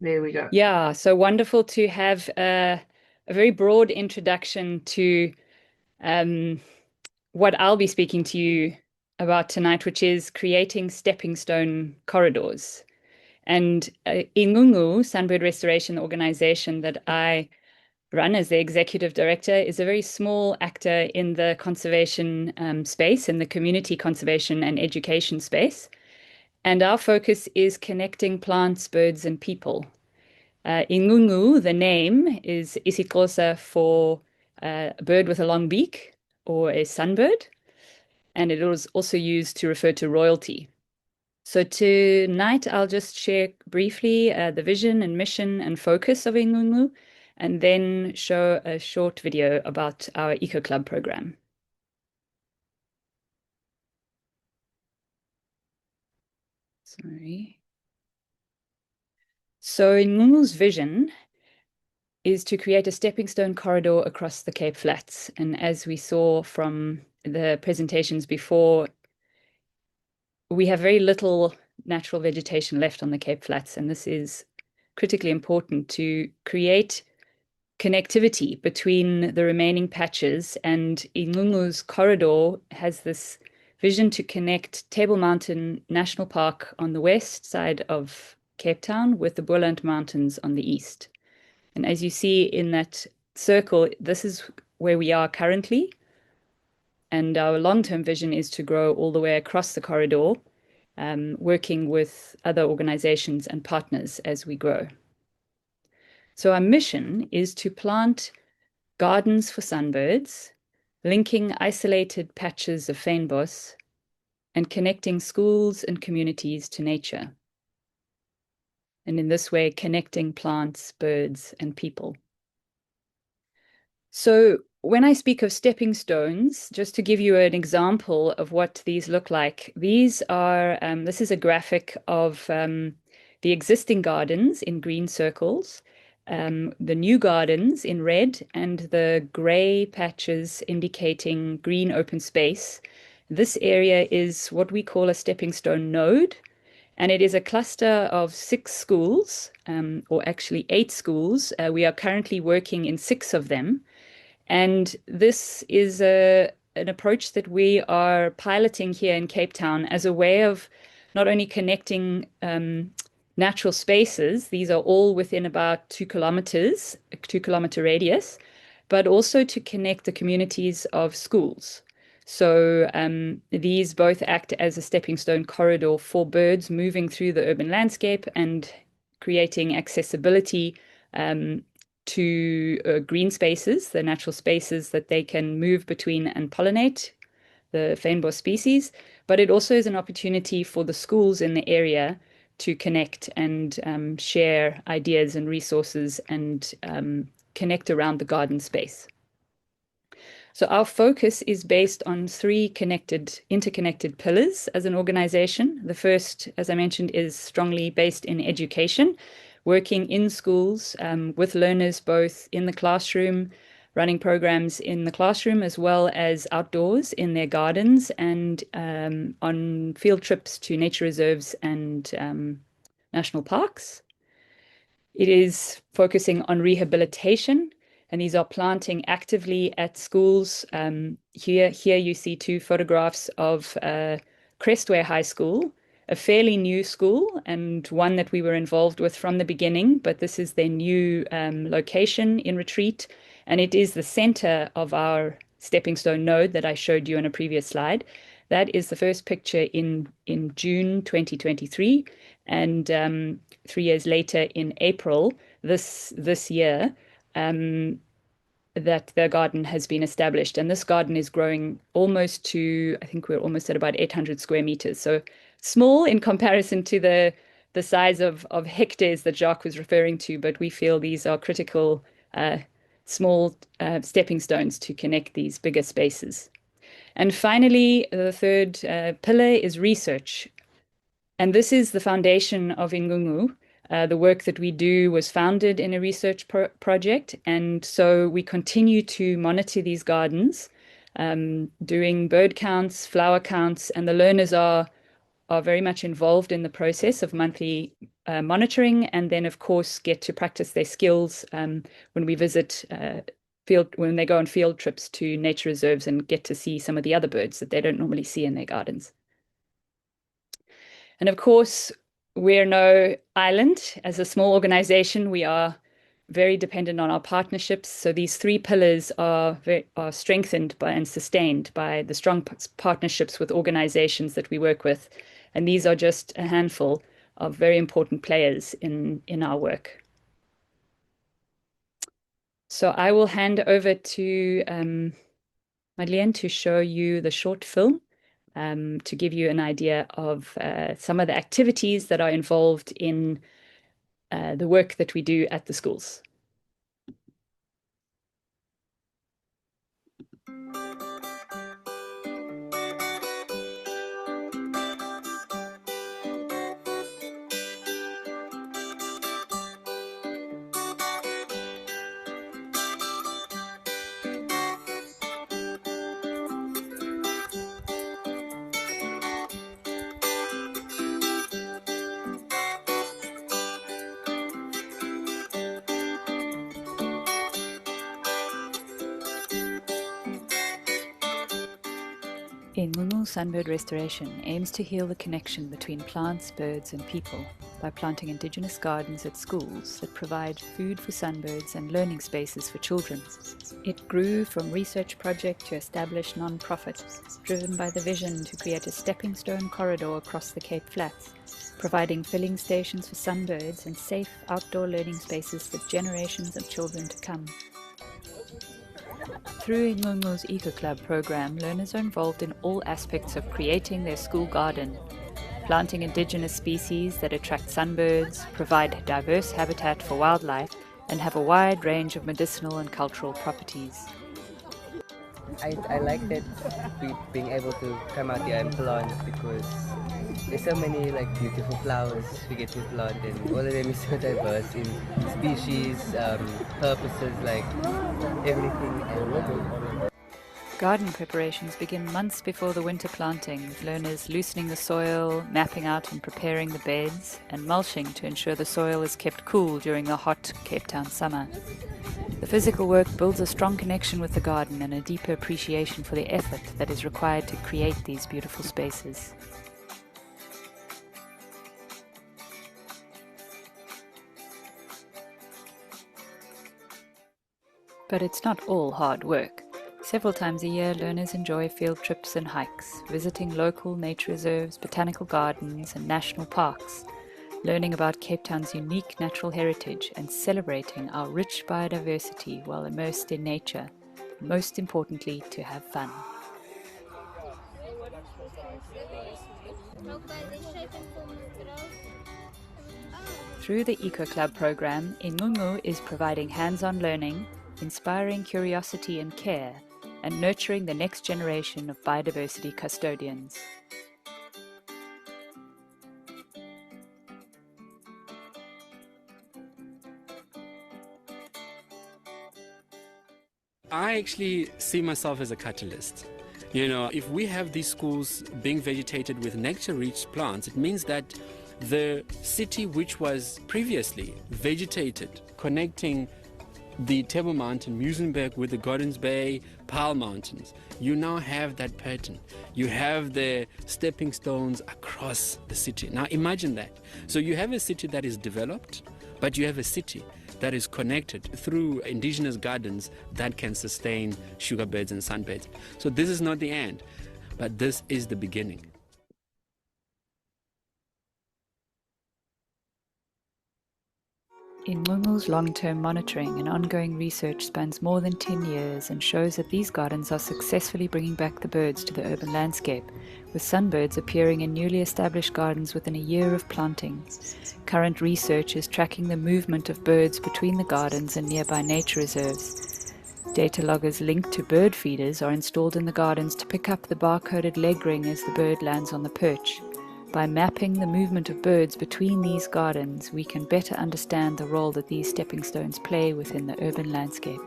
There we go. Yeah, so wonderful to have a very broad introduction to what I'll be speaking to you about tonight, which is creating stepping stone corridors. And Incungcu, Sunbird Restoration, the organization that I run as the executive director, is a very small actor in the conservation space, in the community conservation and education space. And our focus is connecting plants, birds, and people. Incungcu, the name, is isiXhosa for a bird with a long beak, or a sunbird. And it was also used to refer to royalty. So tonight, I'll just share briefly the vision and mission and focus of Incungcu, and then show a short video about our Eco Club program. Sorry. So Incungcu's vision is to create a stepping stone corridor across the Cape Flats. And as we saw from the presentations before, we have very little natural vegetation left on the Cape Flats, and this is critically important to create connectivity between the remaining patches. And Incungcu's corridor has this vision to connect Table Mountain National Park on the west side of Cape Town with the Boland Mountains on the east. And as you see in that circle, this is where we are currently. And our long-term vision is to grow all the way across the corridor, working with other organizations and partners as we grow. So our mission is to plant gardens for sunbirds, linking isolated patches of fynbos, and connecting schools and communities to nature. And in this way, connecting plants, birds, and people. So when I speak of stepping stones, just to give you an example of what these look like, these are, this is a graphic of the existing gardens in green circles, the new gardens in red, and the gray patches indicating green open space. This area is what we call a stepping stone node, and it is a cluster of 6 schools, or actually 8 schools. We are currently working in 6 of them. And this is an approach that we are piloting here in Cape Town as a way of not only connecting natural spaces, these are all within about 2 kilometers, a 2-kilometer radius, but also to connect the communities of schools. So these both act as a stepping stone corridor for birds moving through the urban landscape and creating accessibility to green spaces, the natural spaces that they can move between and pollinate the fynbos species. But it also is an opportunity for the schools in the area to connect and share ideas and resources and connect around the garden space. So our focus is based on 3 interconnected pillars as an organization. The first, as I mentioned, is strongly based in education, working in schools with learners both in the classroom, running programs in the classroom as well as outdoors in their gardens, and on field trips to nature reserves and national parks. It is focusing on rehabilitation, and these are planting actively at schools. Here you see 2 photographs of Crestway High School, a fairly new school and one that we were involved with from the beginning, but this is their new location in retreat, and it is the center of our stepping stone node that I showed you in a previous slide. That is the first picture in June 2023, and 3 years later in April this year, that the garden has been established. And this garden is growing almost to, I think we're almost at about 800 square meters. So small in comparison to the size of hectares that Jacques was referring to, but we feel these are critical small stepping stones to connect these bigger spaces. And finally, the third pillar is research. And this is the foundation of Incungcu. The work that we do was founded in a research project. And so we continue to monitor these gardens, doing bird counts, flower counts, and the learners are very much involved in the process of monthly monitoring, and then, of course, get to practice their skills when we visit when they go on field trips to nature reserves and get to see some of the other birds that they don't normally see in their gardens. And of course, we're no island. As a small organization, we are very dependent on our partnerships. So these 3 pillars are strengthened by and sustained by the strong partnerships with organizations that we work with. And these are just a handful of very important players in our work. So I will hand over to Madeleine to show you the short film, to give you an idea of some of the activities that are involved in the work that we do at the schools. Incungcu Sunbird Restoration aims to heal the connection between plants, birds and people by planting indigenous gardens at schools that provide food for sunbirds and learning spaces for children. It grew from research project to established non-profit, driven by the vision to create a stepping stone corridor across the Cape Flats, providing filling stations for sunbirds and safe outdoor learning spaces for generations of children to come. Through Incungcu's Eco Club program, learners are involved in all aspects of creating their school garden, planting indigenous species that attract sunbirds, provide diverse habitat for wildlife, and have a wide range of medicinal and cultural properties. I like that being able to come out here and plant, because there's so many beautiful flowers we get to plant, and all of them is so diverse in species, purposes, everything. Garden preparations begin months before the winter planting, with learners loosening the soil, mapping out and preparing the beds, and mulching to ensure the soil is kept cool during the hot Cape Town summer. The physical work builds a strong connection with the garden and a deeper appreciation for the effort that is required to create these beautiful spaces. But it's not all hard work. Several times a year, learners enjoy field trips and hikes, visiting local nature reserves, botanical gardens, and national parks, learning about Cape Town's unique natural heritage and celebrating our rich biodiversity while immersed in nature, most importantly, to have fun. Through the Eco Club program, Incungcu is providing hands-on learning, inspiring curiosity and care, and nurturing the next generation of biodiversity custodians. I actually see myself as a catalyst. If we have these schools being vegetated with nature-rich plants, it means that the city which was previously vegetated, connecting the Table Mountain, Muizenberg with the Gardens Bay, Paarl Mountains, you now have that pattern. You have the stepping stones across the city. Now imagine that. So you have a city that is developed, but you have a city that is connected through indigenous gardens that can sustain sugarbirds and sunbirds. So this is not the end, but this is the beginning. Incungcu's long-term monitoring and ongoing research spans more than 10 years and shows that these gardens are successfully bringing back the birds to the urban landscape, with sunbirds appearing in newly established gardens within a year of planting. Current research is tracking the movement of birds between the gardens and nearby nature reserves. Data loggers linked to bird feeders are installed in the gardens to pick up the barcoded leg ring as the bird lands on the perch. By mapping the movement of birds between these gardens, we can better understand the role that these stepping stones play within the urban landscape.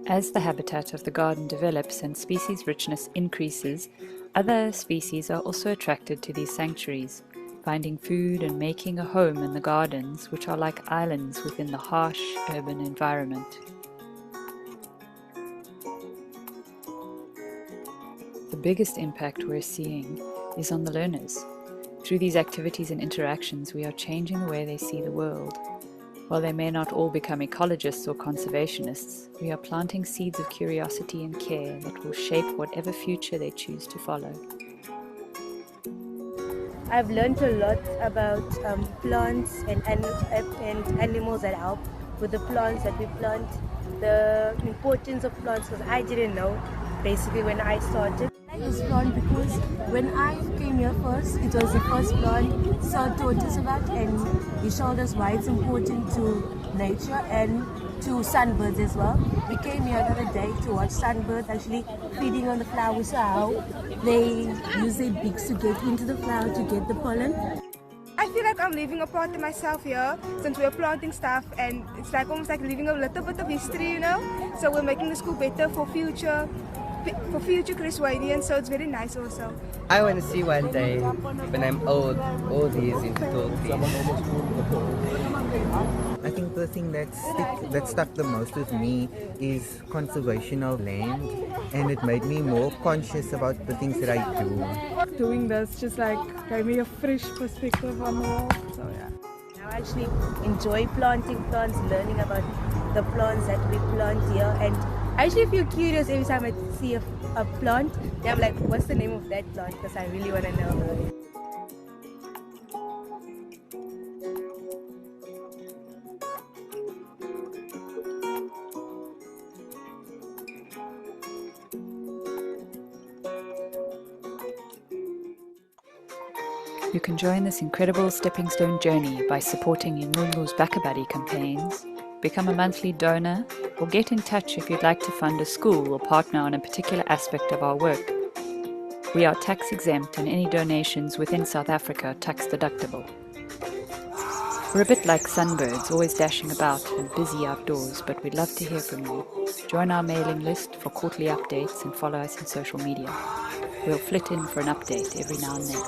As the habitat of the garden develops and species richness increases, other species are also attracted to these sanctuaries. finding food and making a home in the gardens, which are like islands within the harsh urban environment. The biggest impact we're seeing is on the learners. Through these activities and interactions, we are changing the way they see the world. While they may not all become ecologists or conservationists, we are planting seeds of curiosity and care that will shape whatever future they choose to follow. I've learned a lot about plants and animals that help with the plants that we plant, the importance of plants, because I didn't know basically when I started. I like this plant because when I came here first, it was the first plant Sir taught us about, and he showed us why it's important to nature and to sunbirds as well. We came here the other day to watch sunbirds actually feeding on the flowers, so how they use their beaks to get into the flower to get the pollen. I feel like I'm leaving a part of myself here since we're planting stuff, and it's like almost like leaving a little bit of history, you know. So we're making the school better for future Ceinwenians, so it's very nice also. I want to see one day when I'm old, all these into CoCT. I think the thing that stuck the most with me is conservation of land, and it made me more conscious about the things that I do. Doing this just like gave me a fresh perspective on the world, so yeah. I actually enjoy planting plants, learning about the plants that we plant here, and I actually feel curious every time I see a plant. Yeah, I'm like, what's the name of that plant? Because I really want to know about it. You can join this incredible stepping stone journey by supporting Incungcu's Bakabadi campaigns, become a monthly donor, or get in touch if you'd like to fund a school or partner on a particular aspect of our work. We are tax exempt and any donations within South Africa are tax deductible. We're a bit like sunbirds, always dashing about and busy outdoors, but we'd love to hear from you. Join our mailing list for quarterly updates and follow us on social media. We'll flit in for an update every now and then.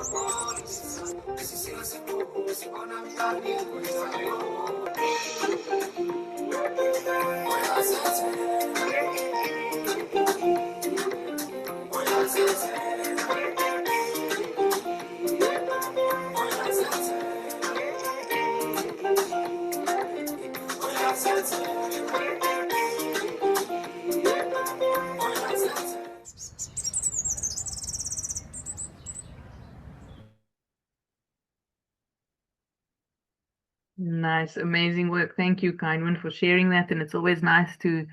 Nice, amazing work. Thank you, Ceinwen, for sharing that. And it's always nice to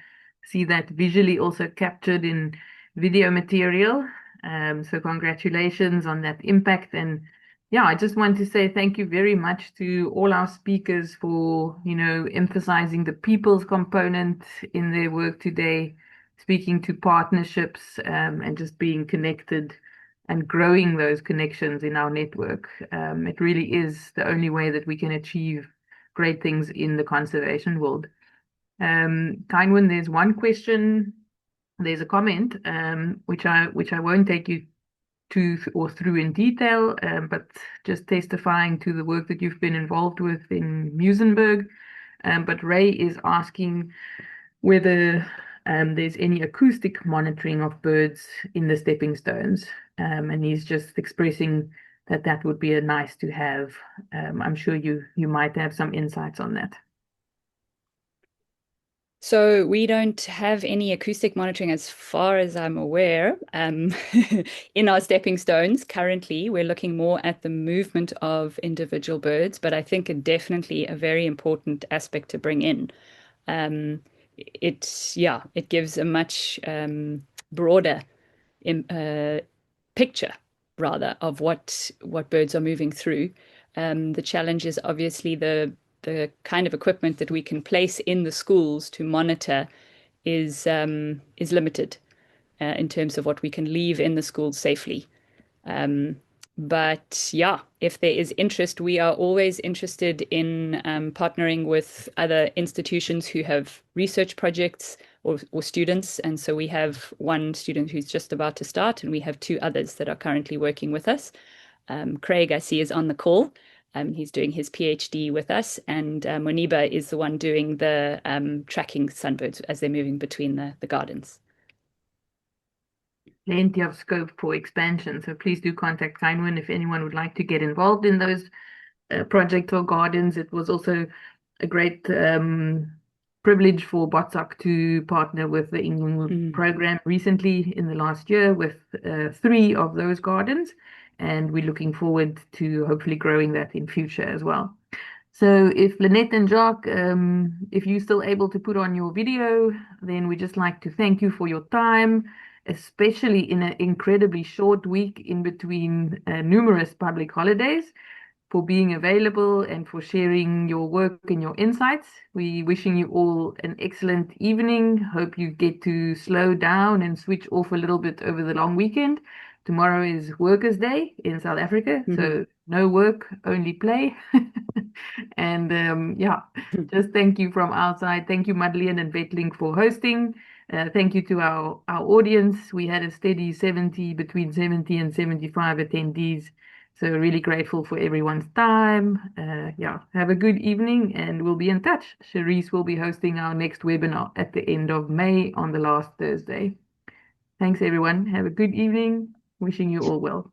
see that visually also captured in video material. So congratulations on that impact. And yeah, I just want to say thank you very much to all our speakers for, emphasizing the people's component in their work today, speaking to partnerships, and just being connected and growing those connections in our network. It really is the only way that we can achieve great things in the conservation world. Ceinwen, there's one question, there's a comment, which I won't take you to or through in detail, but just testifying to the work that you've been involved with in Muizenberg. But Ray is asking whether there's any acoustic monitoring of birds in the stepping stones, and he's just expressing that would be a nice to have. I'm sure you might have some insights on that. So we don't have any acoustic monitoring as far as I'm aware in our stepping stones. Currently, we're looking more at the movement of individual birds, but I think it's definitely a very important aspect to bring in. It gives a much broader picture, rather, of what birds are moving through. The challenge is obviously the kind of equipment that we can place in the schools to monitor is limited in terms of what we can leave in the schools safely. But yeah, if there is interest, we are always interested in partnering with other institutions who have research projects or students. And so we have one student who's just about to start, and we have two others that are currently working with us. Craig, I see, is on the call. He's doing his PhD with us, and Moniba is the one doing the tracking sunbirds as they're moving between the gardens. Plenty of scope for expansion. So please do contact Ceinwen if anyone would like to get involved in those projects or gardens. It was also a great privilege for BOTSOC to partner with the Incungcu program recently in the last year with 3 of those gardens. And we're looking forward to hopefully growing that in future as well. So if Lynette and Jacques, if you're still able to put on your video, then we just like to thank you for your time, especially in an incredibly short week in between numerous public holidays, for being available and for sharing your work and your insights. We wishing you all an excellent evening. Hope you get to slow down and switch off a little bit over the long weekend. Tomorrow is Workers' Day in South Africa, so no work, only play. And yeah, just thank you from outside. Thank you, Madeleine and Vetlink, for hosting. Thank you to our audience. We had a steady between 70 and 75 attendees. So really grateful for everyone's time. Yeah, have a good evening and we'll be in touch. Cherise will be hosting our next webinar at the end of May on the last Thursday. Thanks, everyone. Have a good evening. Wishing you all well.